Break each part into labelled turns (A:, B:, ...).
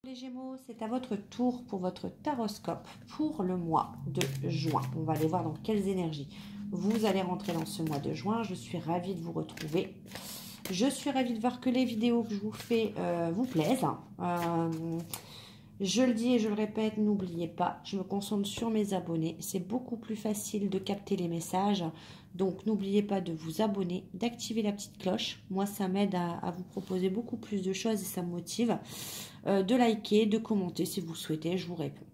A: Les Gémeaux, c'est à votre tour pour votre taroscope pour le mois de juin. On va aller voir dans quelles énergies vous allez rentrer dans ce mois de juin. Je suis ravie de vous retrouver. Je suis ravie de voir que les vidéos que je vous fais vous plaisent. Je le dis et je le répète, n'oubliez pas, je me concentre sur mes abonnés. C'est beaucoup plus facile de capter les messages. Donc, n'oubliez pas de vous abonner, d'activer la petite cloche. Moi, ça m'aide à vous proposer beaucoup plus de choses et ça me motive. De liker, de commenter si vous le souhaitez, je vous réponds.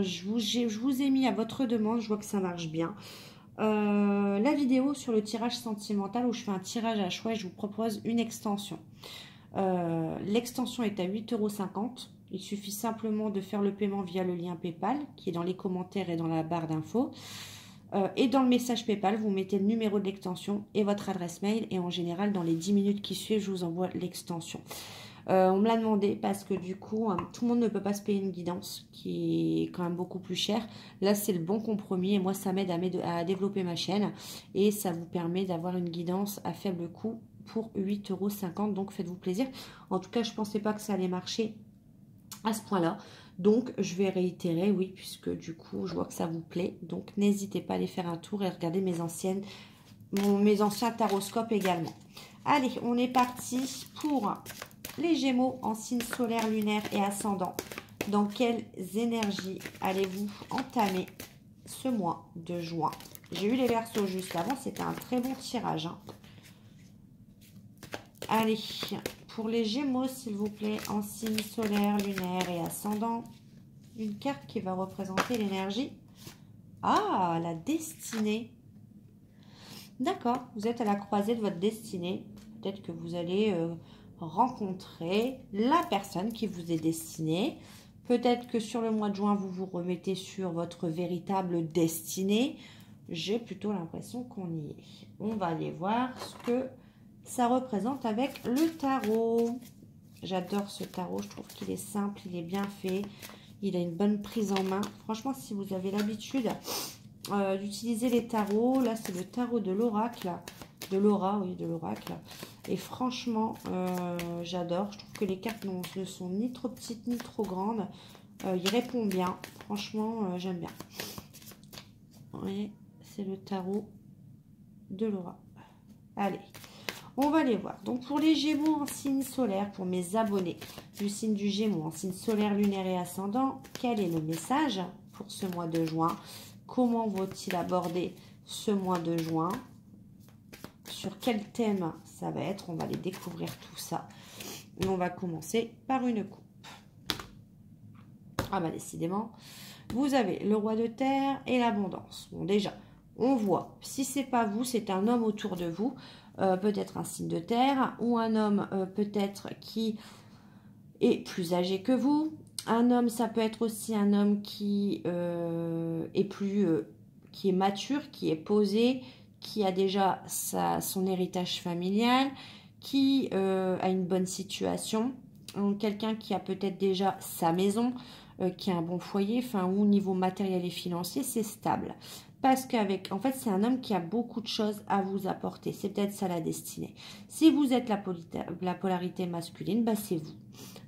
A: Je vous ai mis à votre demande, je vois que ça marche bien. La vidéo sur le tirage sentimental où je fais un tirage à choix et je vous propose une extension. L'extension est à 8,50 €. Il suffit simplement de faire le paiement via le lien PayPal qui est dans les commentaires et dans la barre d'infos. Et dans le message PayPal, vous mettez le numéro de l'extension et votre adresse mail. Et en général, dans les 10 minutes qui suivent, je vous envoie l'extension. On me l'a demandé parce que du coup, tout le monde ne peut pas se payer une guidance qui est quand même beaucoup plus chère. Là, c'est le bon compromis et moi, ça m'aide à développer ma chaîne et ça vous permet d'avoir une guidance à faible coût pour 8,50 €. Donc, faites-vous plaisir. En tout cas, je ne pensais pas que ça allait marcher à ce point-là. Donc, je vais réitérer, oui, puisque du coup, je vois que ça vous plaît. Donc, n'hésitez pas à aller faire un tour et regarder mes anciens taroscopes également. Allez, on est parti pour les Gémeaux en signe solaire, lunaire et ascendant. Dans quelles énergies allez-vous entamer ce mois de juin? J'ai eu les Verseaux juste avant, c'était un très bon tirage. Allez, pour les Gémeaux, s'il vous plaît, en signe solaire, lunaire et ascendant, une carte qui va représenter l'énergie. Ah, la destinée. D'accord, vous êtes à la croisée de votre destinée. Peut-être que vous allez rencontrer la personne qui vous est destinée. Peut-être que sur le mois de juin, vous vous remettez sur votre véritable destinée. J'ai plutôt l'impression qu'on y est. On va aller voir ce que ça représente avec le tarot. J'adore ce tarot, je trouve qu'il est simple, il est bien fait. Il a une bonne prise en main. Franchement, si vous avez l'habitude d'utiliser les tarots, là c'est le tarot de l'oracle. De l'aura, oui, de l'oracle. Et franchement, j'adore. Je trouve que les cartes ne sont ni trop petites ni trop grandes. Il répond bien. Franchement, j'aime bien. Oui, c'est le tarot de l'aura. Allez, on va les voir. Donc, pour les Gémeaux en signe solaire, pour mes abonnés du signe du Gémeaux en signe solaire, lunaire et ascendant, quel est le message pour ce mois de juin? Comment vont-ils aborder ce mois de juin? Sur quel thème ça va être? On va aller découvrir tout ça. Et on va commencer par une coupe. Ah bah décidément, vous avez le roi de terre et l'abondance. Bon déjà, on voit, si c'est pas vous, c'est un homme autour de vous, peut-être un signe de terre, ou un homme peut-être qui est plus âgé que vous. Un homme, ça peut être aussi un homme qui qui est mature, qui est posé, qui a déjà son héritage familial, qui a une bonne situation, quelqu'un qui a peut-être déjà sa maison, qui a un bon foyer, enfin, ou au niveau matériel et financier, c'est stable. Parce qu'en fait, c'est un homme qui a beaucoup de choses à vous apporter. C'est peut-être ça la destinée. Si vous êtes la polarité masculine, bah, c'est vous.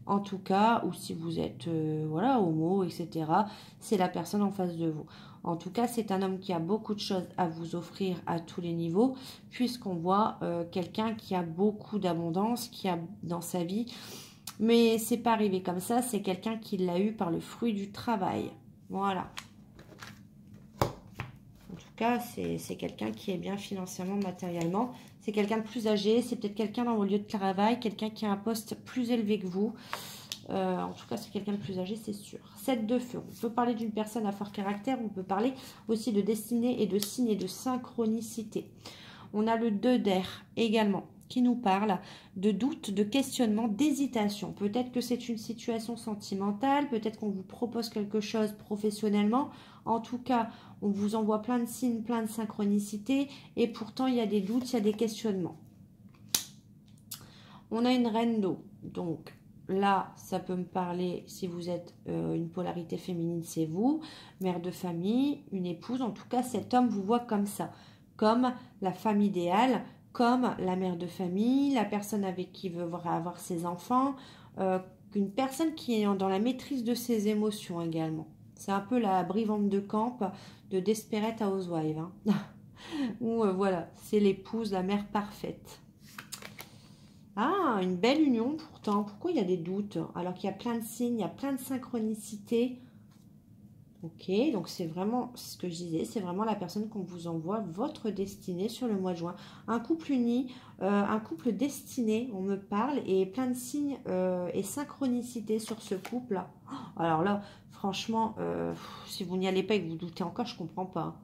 A: En tout cas, ou si vous êtes voilà, homo, etc., c'est la personne en face de vous. En tout cas, c'est un homme qui a beaucoup de choses à vous offrir à tous les niveaux, puisqu'on voit quelqu'un qui a beaucoup d'abondance, qui a dans sa vie. Mais c'est pas arrivé comme ça, c'est quelqu'un qui l'a eu par le fruit du travail. Voilà. En tout cas, c'est quelqu'un qui est bien financièrement, matériellement. C'est quelqu'un de plus âgé, c'est peut-être quelqu'un dans vos lieux de travail, quelqu'un qui a un poste plus élevé que vous. En tout cas, c'est quelqu'un de plus âgé, c'est sûr. 7 de feu. On peut parler d'une personne à fort caractère, on peut parler aussi de destinée et de signe et de synchronicité. On a le 2 d'air également, qui nous parle de doute, de questionnement, d'hésitation. Peut-être que c'est une situation sentimentale, peut-être qu'on vous propose quelque chose professionnellement. En tout cas, on vous envoie plein de signes, plein de synchronicités, et pourtant il y a des doutes, il y a des questionnements. On a une reine d'eau, donc là, ça peut me parler, si vous êtes une polarité féminine, c'est vous, mère de famille, une épouse. En tout cas, cet homme vous voit comme ça, comme la femme idéale, comme la mère de famille, la personne avec qui veut avoir ses enfants, une personne qui est dans la maîtrise de ses émotions également. C'est un peu la brivante de camp de Desperate Housewives. Hein. Où voilà, c'est l'épouse, la mère parfaite. Ah, une belle union pourtant. Pourquoi il y a des doutes? Alors qu'il y a plein de signes, il y a plein de synchronicités. Ok, donc c'est vraiment ce que je disais, c'est vraiment la personne qu'on vous envoie, votre destinée sur le mois de juin. Un couple uni, un couple destiné, on me parle, et plein de signes et synchronicité sur ce couple. Oh, alors là, franchement, si vous n'y allez pas et que vous doutez encore, je ne comprends pas.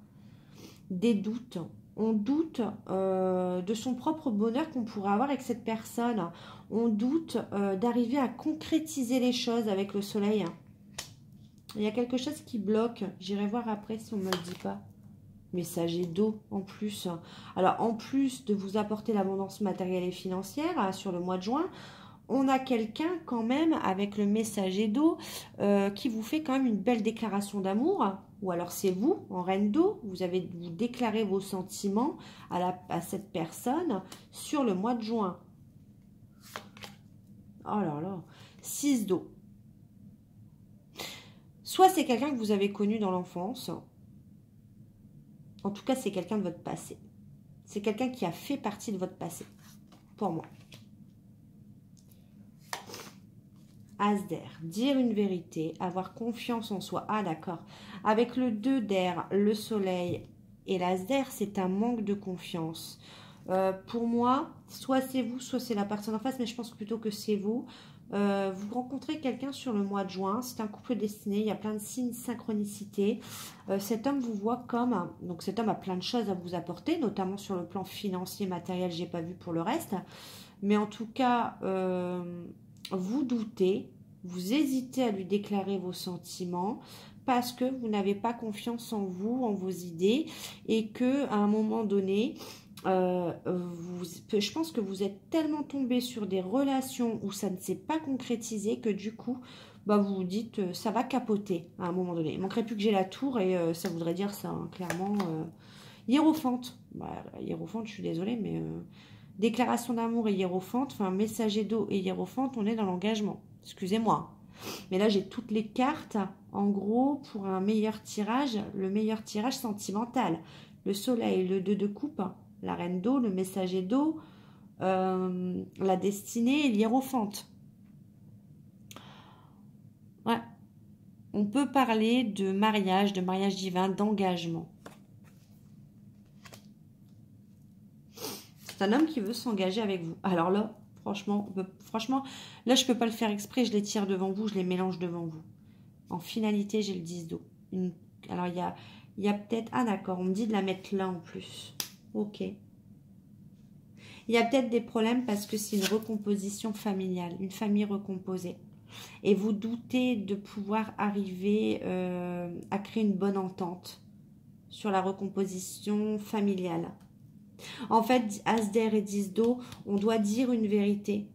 A: Des doutes. On doute de son propre bonheur qu'on pourrait avoir avec cette personne. On doute d'arriver à concrétiser les choses avec le soleil. Il y a quelque chose qui bloque. J'irai voir après si on ne me le dit pas. Messager d'eau en plus. Alors en plus de vous apporter l'abondance matérielle et financière sur le mois de juin, on a quelqu'un quand même avec le messager d'eau qui vous fait quand même une belle déclaration d'amour. Ou alors c'est vous, en reine d'eau, vous déclarez vos sentiments à cette personne sur le mois de juin. Oh là là, 6 d'eau. Soit c'est quelqu'un que vous avez connu dans l'enfance. En tout cas, c'est quelqu'un de votre passé. C'est quelqu'un qui a fait partie de votre passé. Pour moi. As d'air, dire une vérité, avoir confiance en soi. Ah d'accord. Avec le 2 d'air, le soleil et l'as d'air, c'est un manque de confiance. Pour moi, soit c'est vous, soit c'est la personne en face, mais je pense plutôt que c'est vous. Vous rencontrez quelqu'un sur le mois de juin, c'est un couple destiné, il y a plein de signes, synchronicité. Cet homme vous voit comme, donc cet homme a plein de choses à vous apporter, notamment sur le plan financier, matériel, j'ai pas vu pour le reste. Mais en tout cas, vous doutez, vous hésitez à lui déclarer vos sentiments parce que vous n'avez pas confiance en vous, en vos idées et que à un moment donné, je pense que vous êtes tellement tombé sur des relations où ça ne s'est pas concrétisé que du coup, bah, vous vous dites ça va capoter à un moment donné. Il manquerait plus que j'ai la tour et ça voudrait dire ça, hein, clairement. Hiérophante. Bah, hiérophante, je suis désolée, mais déclaration d'amour et hiérophante, enfin messager d'eau et hiérophante, on est dans l'engagement. Excusez-moi. Mais là, j'ai toutes les cartes, en gros, pour un meilleur tirage, le meilleur tirage sentimental. Le soleil, le 2 de coupe, la reine d'eau, le messager d'eau, la destinée et l'hiérophante. Ouais. On peut parler de mariage divin, d'engagement. C'est un homme qui veut s'engager avec vous. Alors là, franchement, là, je ne peux pas le faire exprès. Je les tire devant vous, je les mélange devant vous. En finalité, j'ai le 10 d'eau. Alors, il y a peut-être... Ah, d'accord, on me dit de la mettre là en plus. Ok. Il y a peut-être des problèmes parce que c'est une recomposition familiale, une famille recomposée. Et vous doutez de pouvoir arriver à créer une bonne entente sur la recomposition familiale. En fait, As d'air et 10 d'eau, on doit dire une vérité.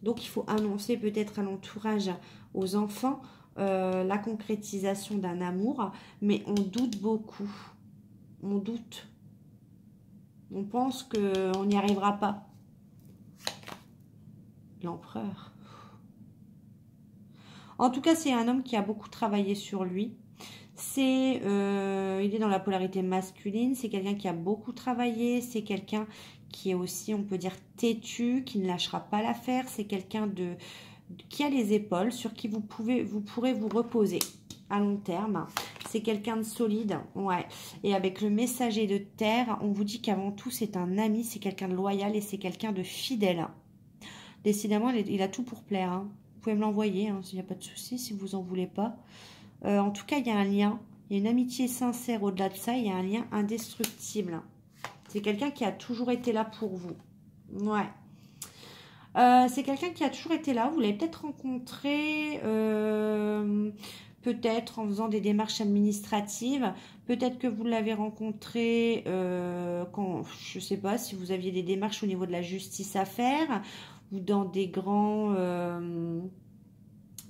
A: Donc, il faut annoncer peut-être à l'entourage, aux enfants, la concrétisation d'un amour. Mais on doute beaucoup. On doute. On pense qu'on n'y arrivera pas. L'empereur. En tout cas, c'est un homme qui a beaucoup travaillé sur lui. Il est dans la polarité masculine, c'est quelqu'un qui a beaucoup travaillé, c'est quelqu'un qui est aussi, on peut dire, têtu, qui ne lâchera pas l'affaire, c'est quelqu'un qui a les épaules, sur qui vous pourrez vous reposer à long terme. C'est quelqu'un de solide, ouais. Et avec le messager de terre, on vous dit qu'avant tout, c'est un ami, c'est quelqu'un de loyal et c'est quelqu'un de fidèle. Décidément, il a tout pour plaire, hein. Vous pouvez me l'envoyer, hein, s'il n'y a pas de souci, si vous en voulez pas. En tout cas, il y a un lien. Il y a une amitié sincère au-delà de ça. Il y a un lien indestructible. C'est quelqu'un qui a toujours été là pour vous. Ouais. C'est quelqu'un qui a toujours été là. Vous l'avez peut-être rencontré, peut-être en faisant des démarches administratives. Peut-être que vous l'avez rencontré quand, je ne sais pas, si vous aviez des démarches au niveau de la justice à faire ou dans des grands...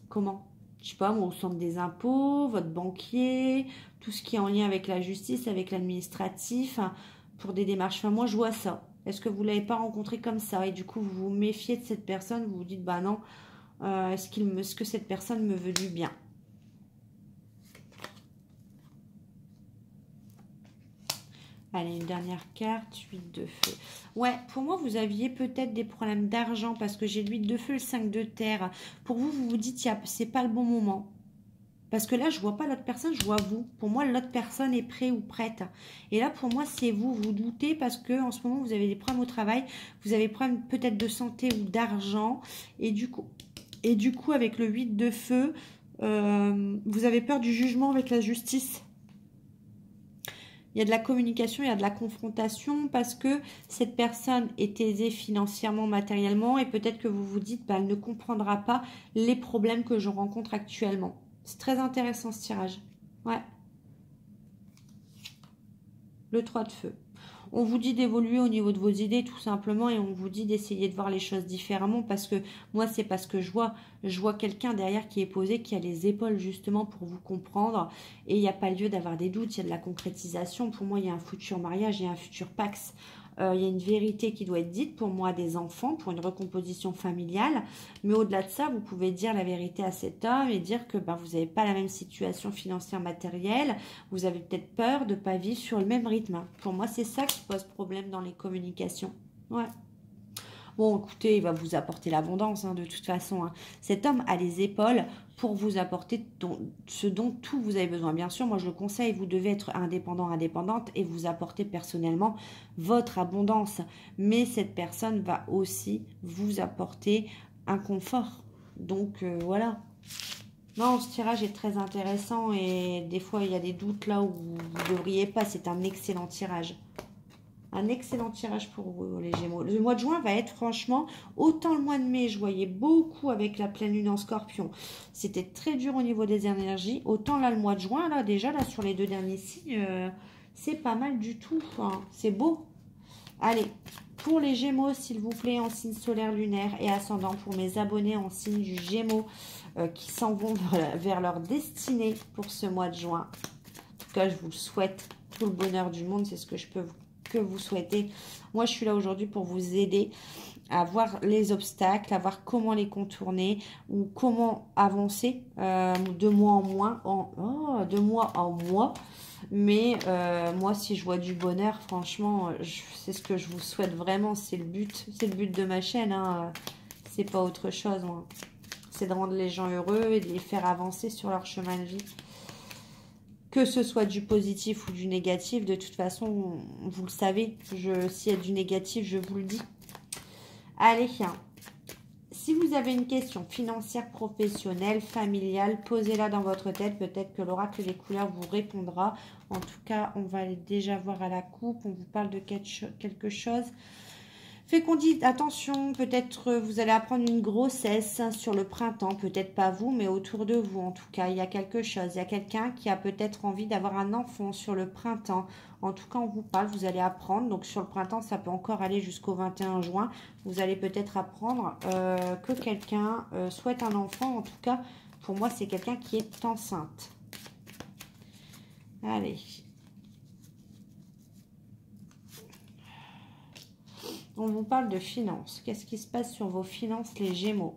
A: comment ? Je sais pas, moi, au centre des impôts, votre banquier, tout ce qui est en lien avec la justice, avec l'administratif, hein, pour des démarches. Enfin, moi, je vois ça. Est-ce que vous ne l'avez pas rencontré comme ça? Et du coup, vous vous méfiez de cette personne, vous vous dites, bah non, Est-ce que cette personne me veut du bien? Allez, une dernière carte, 8 de feu. Ouais, pour moi, vous aviez peut-être des problèmes d'argent parce que j'ai l'huile de feu, le 5 de terre. Pour vous, vous vous dites, c'est pas le bon moment. Parce que là, je vois pas l'autre personne, je vois vous. Pour moi, l'autre personne est prêt ou prête. Et là, pour moi, c'est vous. Vous doutez parce que en ce moment, vous avez des problèmes au travail. Vous avez des problèmes peut-être de santé ou d'argent. Et du coup, avec le 8 de feu, vous avez peur du jugement avec la justice. Il y a de la communication, il y a de la confrontation parce que cette personne est aisée financièrement, matériellement et peut-être que vous vous dites, bah, elle ne comprendra pas les problèmes que je rencontre actuellement. C'est très intéressant ce tirage. Ouais. Le 3 de feu. On vous dit d'évoluer au niveau de vos idées tout simplement et on vous dit d'essayer de voir les choses différemment parce que moi c'est parce que je vois quelqu'un derrière qui est posé, qui a les épaules justement pour vous comprendre et il n'y a pas lieu d'avoir des doutes, il y a de la concrétisation. Pour moi il y a un futur mariage, il y a un futur Pax. Il y a une vérité qui doit être dite pour moi des enfants, pour une recomposition familiale. Mais au-delà de ça, vous pouvez dire la vérité à cet homme et dire que ben, vous n'avez pas la même situation financière matérielle. Vous avez peut-être peur de ne pas vivre sur le même rythme. Pour moi, c'est ça qui pose problème dans les communications. Ouais. Bon, écoutez, il va vous apporter l'abondance, hein, de toute façon. Hein. Cet homme a les épaules pour vous apporter ce dont tout vous avez besoin. Bien sûr, moi, je le conseille, vous devez être indépendant, indépendante et vous apporter personnellement votre abondance. Mais cette personne va aussi vous apporter un confort. Donc, voilà. Non, ce tirage est très intéressant et des fois, il y a des doutes là où vous ne devriez pas. C'est un excellent tirage. Un excellent tirage pour vous, les Gémeaux. Le mois de juin va être franchement, autant le mois de mai, je voyais beaucoup avec la pleine lune en Scorpion. C'était très dur au niveau des énergies. Autant là, le mois de juin, là, déjà, là, sur les 2 derniers signes, c'est pas mal du tout. Hein. C'est beau. Allez, pour les Gémeaux, s'il vous plaît, en signe solaire, lunaire et ascendant, pour mes abonnés en signe du Gémeaux qui s'en vont vers leur destinée pour ce mois de juin. En tout cas, je vous le souhaite. Tout le bonheur du monde, c'est ce que je peux vous souhaitez. Moi, je suis là aujourd'hui pour vous aider à voir les obstacles, à voir comment les contourner ou comment avancer de mois en mois, de mois en mois. Mais moi, si je vois du bonheur, franchement, c'est ce que je vous souhaite vraiment. C'est le but de ma chaîne. Hein. C'est pas autre chose. Hein. C'est de rendre les gens heureux et de les faire avancer sur leur chemin de vie. Que ce soit du positif ou du négatif, de toute façon, vous le savez. S'il y a du négatif, je vous le dis. Allez, si vous avez une question financière, professionnelle, familiale, posez-la dans votre tête. Peut-être que l'oracle des couleurs vous répondra. En tout cas, on va aller déjà voir à la coupe. On vous parle de quelque chose. Fécondité, attention, peut-être vous allez apprendre une grossesse sur le printemps, peut-être pas vous, mais autour de vous en tout cas, il y a quelque chose. Il y a quelqu'un qui a peut-être envie d'avoir un enfant sur le printemps. En tout cas, on vous parle, vous allez apprendre. Donc sur le printemps, ça peut encore aller jusqu'au 21 juin. Vous allez peut-être apprendre que quelqu'un souhaite un enfant. En tout cas, pour moi, c'est quelqu'un qui est enceinte. Allez. On vous parle de finances. Qu'est-ce qui se passe sur vos finances, les Gémeaux?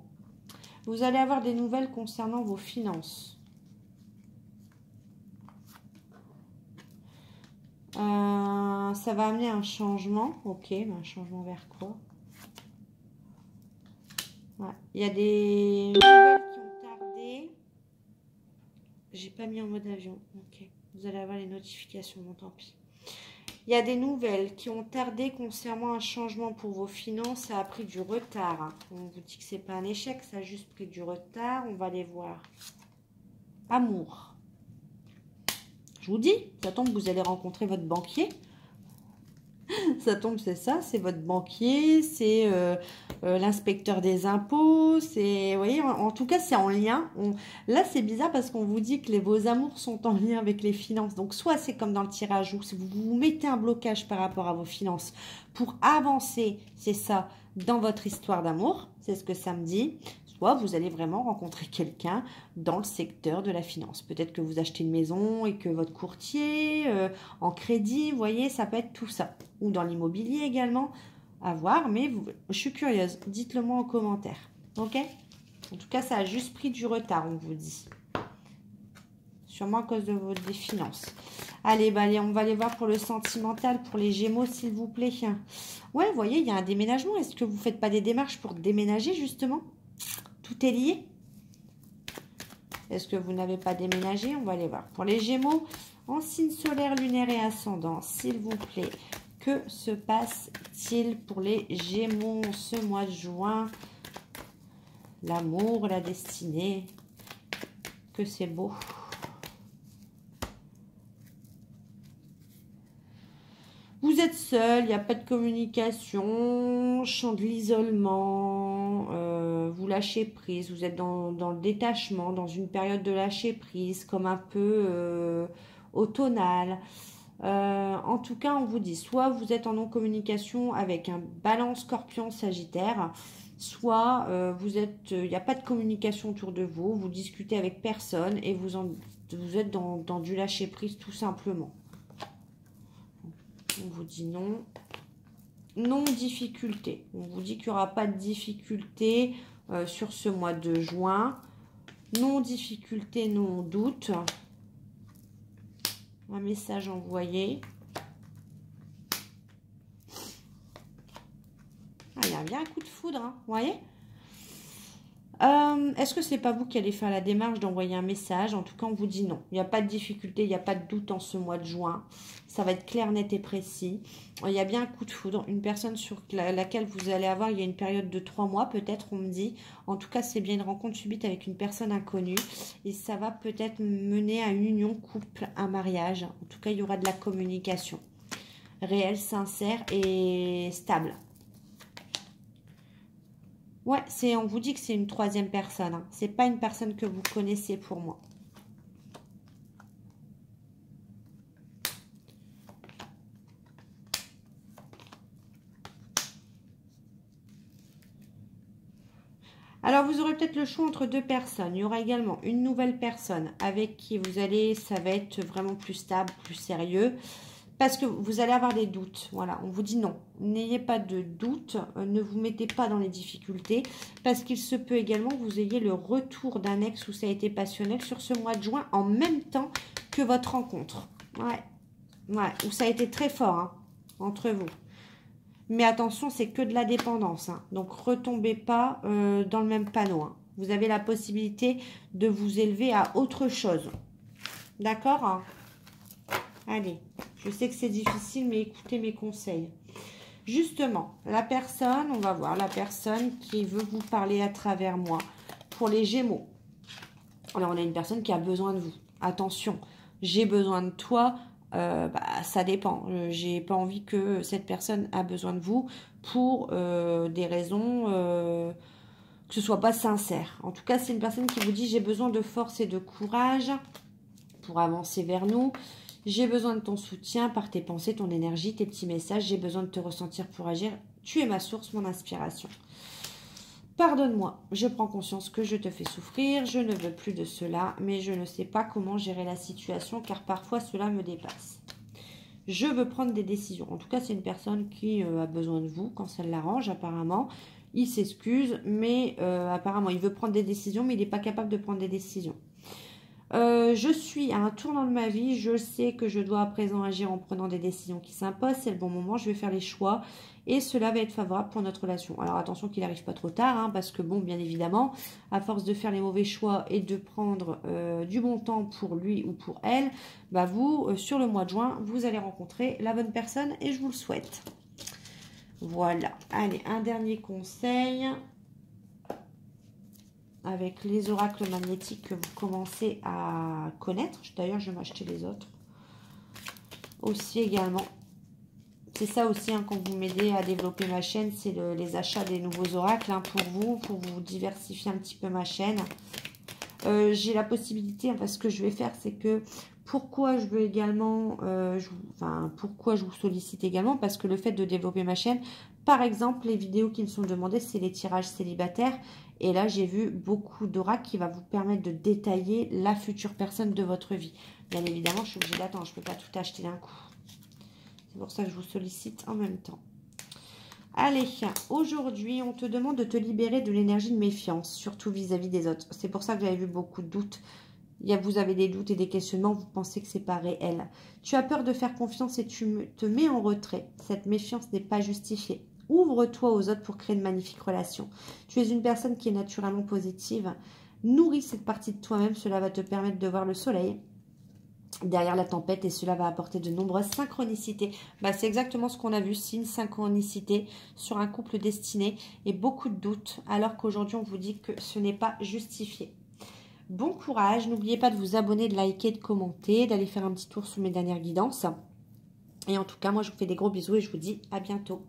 A: Vous allez avoir des nouvelles concernant vos finances. Ça va amener un changement. Ok, mais un changement vers quoi? Ouais. Il y a des nouvelles qui ont tardé. J'ai pas mis en mode avion. Ok. Vous allez avoir les notifications, bon tant pis. Il y a des nouvelles qui ont tardé concernant un changement pour vos finances. Ça a pris du retard. On vous dit que c'est pas un échec, ça a juste pris du retard. On va les voir. Amour. Je vous dis, ça tombe, vous allez rencontrer votre banquier. Ça tombe, c'est ça, c'est votre banquier, c'est l'inspecteur des impôts, c'est, vous voyez, en tout cas, c'est en lien. Là, c'est bizarre parce qu'on vous dit que vos amours sont en lien avec les finances. Donc, soit c'est comme dans le tirage où vous vous mettez un blocage par rapport à vos finances pour avancer, c'est ça, dans votre histoire d'amour, c'est ce que ça me dit. Soit vous allez vraiment rencontrer quelqu'un dans le secteur de la finance. Peut-être que vous achetez une maison et que votre courtier en crédit, vous voyez, ça peut être tout ça. Ou dans l'immobilier également, à voir. Mais je suis curieuse, dites-le moi en commentaire. Ok? En tout cas, ça a juste pris du retard, on vous dit. Sûrement à cause des finances. Allez, bah, allez, on va aller voir pour le sentimental, pour les Gémeaux, s'il vous plaît. Ouais, vous voyez, il y a un déménagement. Est-ce que vous ne faites pas des démarches pour déménager, justement? Tout est lié. Est-ce que vous n'avez pas déménagé? On va aller voir. Pour les Gémeaux, en signe solaire, lunaire et ascendant, s'il vous plaît, que se passe-t-il pour les Gémeaux ce mois de juin? L'amour, la destinée, que c'est beau. Vous êtes seul, il n'y a pas de communication, chant de l'isolement, vous lâchez prise, vous êtes dans le détachement, dans une période de lâcher prise, comme un peu automnale. En tout cas, on vous dit, soit vous êtes en non-communication avec un Balance, Scorpion, Sagittaire, soit il n'y a pas de communication autour de vous, vous discutez avec personne et vous êtes dans du lâcher prise tout simplement. On vous dit non. Non difficulté. On vous dit qu'il n'y aura pas de difficulté sur ce mois de juin. Non difficulté, non doute. Un message envoyé. Ah, il y a bien un coup de foudre, hein, vous voyez? Est-ce que c'est pas vous qui allez faire la démarche d'envoyer un message? En tout cas, on vous dit non. Il n'y a pas de difficulté, il n'y a pas de doute en ce mois de juin. Ça va être clair, net et précis. Il y a bien un coup de foudre. Une personne sur laquelle vous allez avoir, il y a une période de 3 mois peut-être, on me dit. En tout cas, c'est bien une rencontre subite avec une personne inconnue. Et ça va peut-être mener à une union, couple, un mariage. En tout cas, il y aura de la communication réelle, sincère et stable. Ouais, on vous dit que c'est une troisième personne. Hein. C'est pas une personne que vous connaissez pour moi. Alors, vous aurez peut-être le choix entre deux personnes. Il y aura également une nouvelle personne avec qui ça va être vraiment plus stable, plus sérieux. Parce que vous allez avoir des doutes. Voilà, on vous dit non. N'ayez pas de doute. Ne vous mettez pas dans les difficultés. Parce qu'il se peut également que vous ayez le retour d'un ex où ça a été passionnel sur ce mois de juin en même temps que votre rencontre. Ouais, où ça a été très fort hein, entre vous. Mais attention, c'est que de la dépendance. Hein. Donc, retombez pas dans le même panneau. Hein. Vous avez la possibilité de vous élever à autre chose. D'accord hein? Allez, je sais que c'est difficile, mais écoutez mes conseils. Justement, la personne, on va voir, la personne qui veut vous parler à travers moi. Pour les Gémeaux. Alors, on a une personne qui a besoin de vous. Attention, j'ai besoin de toi. Ça dépend. J'ai pas envie que cette personne a besoin de vous pour des raisons que ce soit pas sincère. En tout cas, c'est une personne qui vous dit j'ai besoin de force et de courage pour avancer vers nous. J'ai besoin de ton soutien par tes pensées, ton énergie, tes petits messages. J'ai besoin de te ressentir pour agir. Tu es ma source, mon inspiration. Pardonne-moi, je prends conscience que je te fais souffrir, je ne veux plus de cela, mais je ne sais pas comment gérer la situation car parfois cela me dépasse. Je veux prendre des décisions. En tout cas, c'est une personne qui a besoin de vous quand ça l'arrange apparemment. Il s'excuse, mais apparemment, il veut prendre des décisions, mais il n'est pas capable de prendre des décisions. Je suis à un tournant de ma vie, je sais que je dois à présent agir en prenant des décisions qui s'imposent, c'est le bon moment, je vais faire les choix et cela va être favorable pour notre relation. Alors attention qu'il n'arrive pas trop tard, hein, parce que bon, bien évidemment, à force de faire les mauvais choix et de prendre du bon temps pour lui ou pour elle, bah vous, sur le mois de juin, vous allez rencontrer la bonne personne et je vous le souhaite. Voilà, allez, un dernier conseil avec les oracles magnétiques que vous commencez à connaître. D'ailleurs, je vais m'acheter les autres. Aussi également. C'est ça aussi, hein, quand vous m'aidez à développer ma chaîne, c'est les achats des nouveaux oracles hein, pour vous diversifier un petit peu ma chaîne. J'ai la possibilité, enfin, ce que je vais faire, c'est que pourquoi je veux également, pourquoi je vous sollicite également, parce que le fait de développer ma chaîne, par exemple, les vidéos qui me sont demandées, c'est les tirages célibataires. Et là, j'ai vu beaucoup d'oracles qui va vous permettre de détailler la future personne de votre vie. Bien évidemment, je suis obligée d'attendre, je ne peux pas tout acheter d'un coup. C'est pour ça que je vous sollicite en même temps. Allez, aujourd'hui, on te demande de te libérer de l'énergie de méfiance, surtout vis-à-vis des autres. C'est pour ça que j'avais vu beaucoup de doutes. Vous avez des doutes et des questionnements, vous pensez que c'est pas réel. Tu as peur de faire confiance et tu te mets en retrait. Cette méfiance n'est pas justifiée. Ouvre-toi aux autres pour créer de magnifiques relations. Tu es une personne qui est naturellement positive. Nourris cette partie de toi-même, cela va te permettre de voir le soleil derrière la tempête et cela va apporter de nombreuses synchronicités. C'est exactement ce qu'on a vu, c'est une synchronicité sur un couple destiné et beaucoup de doutes alors qu'aujourd'hui on vous dit que ce n'est pas justifié. Bon courage, n'oubliez pas de vous abonner, de liker, de commenter, d'aller faire un petit tour sur mes dernières guidances. Et en tout cas, moi je vous fais des gros bisous et je vous dis à bientôt.